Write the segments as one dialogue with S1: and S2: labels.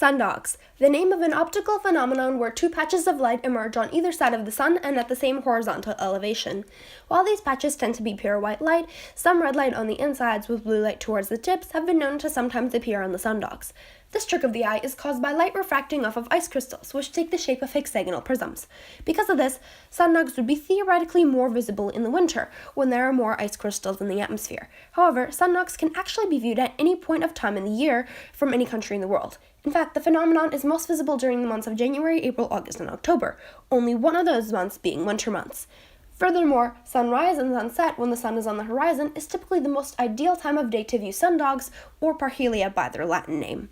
S1: Sundogs, the name of an optical phenomenon where two patches of light emerge on either side of the sun and at the same horizontal elevation. While these patches tend to be pure white light, some red light on the insides with blue light towards the tips have been known to sometimes appear on the sundogs. This trick of the eye is caused by light refracting off of ice crystals, which take the shape of hexagonal prisms. Because of this, sundogs would be theoretically more visible in the winter, when there are more ice crystals in the atmosphere. However, sundogs can actually be viewed at any point of time in the year from any country in the world. In fact, the phenomenon is most visible during the months of January, April, August, and October, only one of those months being winter months. Furthermore, sunrise and sunset when the sun is on the horizon is typically the most ideal time of day to view sundogs, or parhelia by their Latin name.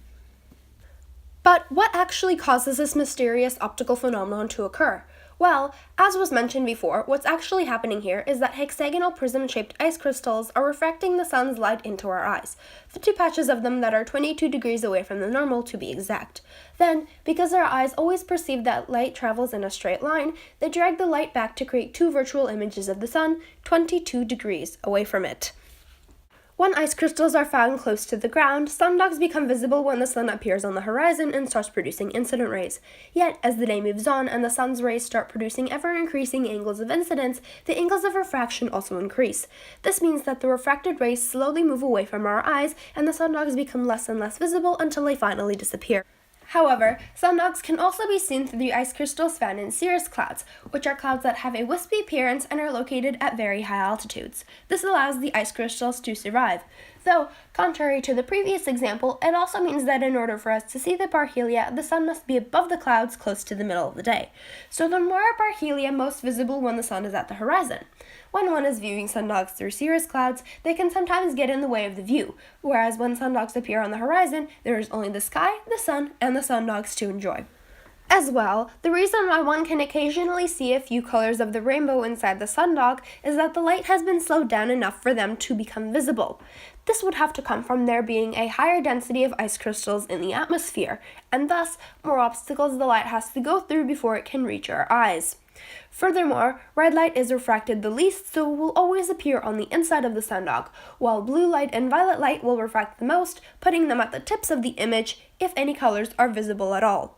S1: But what actually causes this mysterious optical phenomenon to occur? Well, as was mentioned before, what's actually happening here is that hexagonal prism-shaped ice crystals are refracting the sun's light into our eyes, the two patches of them that are 22 degrees away from the normal to be exact. Then, because our eyes always perceive that light travels in a straight line, they drag the light back to create two virtual images of the sun 22 degrees away from it. When ice crystals are found close to the ground, sundogs become visible when the sun appears on the horizon and starts producing incident rays. Yet, as the day moves on and the sun's rays start producing ever-increasing angles of incidence, the angles of refraction also increase. This means that the refracted rays slowly move away from our eyes, and the sundogs become less and less visible until they finally disappear. However, sundogs can also be seen through the ice crystals found in cirrus clouds, which are clouds that have a wispy appearance and are located at very high altitudes. This allows the ice crystals to survive. Though, contrary to the previous example, it also means that in order for us to see the parhelia, the sun must be above the clouds close to the middle of the day. So then where are parhelia most visible when the sun is at the horizon? When one is viewing sundogs through cirrus clouds, they can sometimes get in the way of the view, whereas when sundogs appear on the horizon, there is only the sky, the sun, and the sundogs to enjoy. As well, the reason why one can occasionally see a few colors of the rainbow inside the sundog is that the light has been slowed down enough for them to become visible. This would have to come from there being a higher density of ice crystals in the atmosphere, and thus more obstacles the light has to go through before it can reach our eyes. Furthermore, red light is refracted the least, so it will always appear on the inside of the sundog, while blue light and violet light will refract the most, putting them at the tips of the image if any colors are visible at all.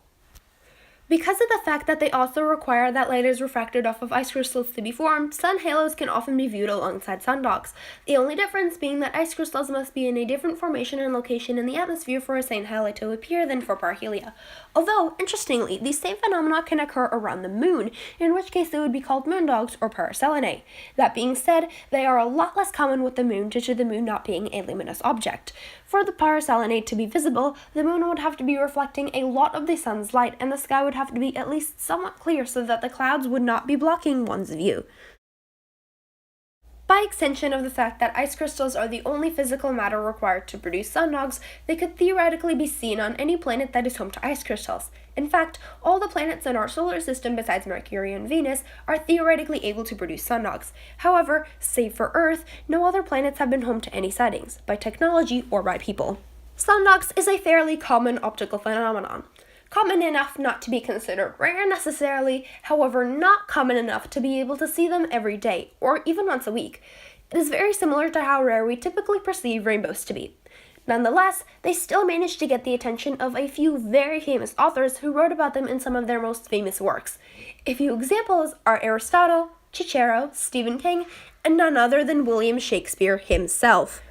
S1: Because of the fact that they also require that light is refracted off of ice crystals to be formed, sun halos can often be viewed alongside sundogs. The only difference being that ice crystals must be in a different formation and location in the atmosphere for a sun halo to appear than for parhelia. Although, interestingly, these same phenomena can occur around the moon, in which case they would be called moondogs or paraselene. That being said, they are a lot less common with the moon due to the moon not being a luminous object. For the paraselene to be visible, the moon would have to be reflecting a lot of the sun's light, and the sky would have to be at least somewhat clear so that the clouds would not be blocking one's view. By extension of the fact that ice crystals are the only physical matter required to produce sundogs, they could theoretically be seen on any planet that is home to ice crystals. In fact, all the planets in our solar system besides Mercury and Venus are theoretically able to produce sundogs. However, save for Earth, no other planets have been home to any sightings, by technology or by people. Sundogs is a fairly common optical phenomenon. Common enough not to be considered rare necessarily, however not common enough to be able to see them every day, or even once a week. It is very similar to how rare we typically perceive rainbows to be. Nonetheless, they still managed to get the attention of a few very famous authors who wrote about them in some of their most famous works. A few examples are Aristotle, Cicero, Stephen King, and none other than William Shakespeare himself.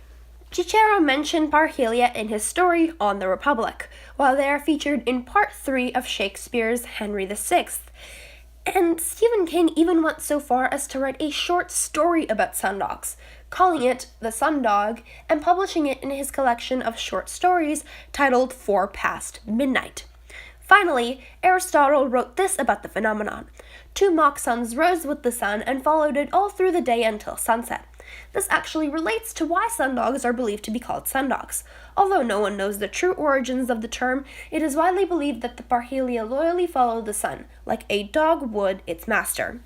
S1: Cicero mentioned parhelia in his story On the Republic, while they are featured in Part 3 of Shakespeare's Henry VI. And Stephen King even went so far as to write a short story about sundogs, calling it The Sundog, and publishing it in his collection of short stories titled 4 Past Midnight. Finally, Aristotle wrote this about the phenomenon. 2 mock suns rose with the sun and followed it all through the day until sunset. This actually relates to why sundogs are believed to be called sundogs. Although no one knows the true origins of the term, it is widely believed that the parhelia loyally follow the sun, like a dog would its master.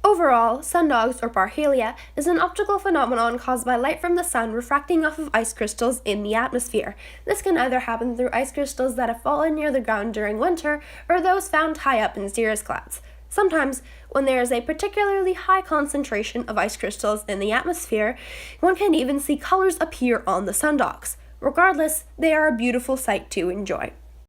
S1: Overall, sundogs, or parhelia, is an optical phenomenon caused by light from the sun refracting off of ice crystals in the atmosphere. This can either happen through ice crystals that have fallen near the ground during winter, or those found high up in cirrus clouds. Sometimes, when there is a particularly high concentration of ice crystals in the atmosphere, one can even see colors appear on the sundogs. Regardless, they are a beautiful sight to enjoy.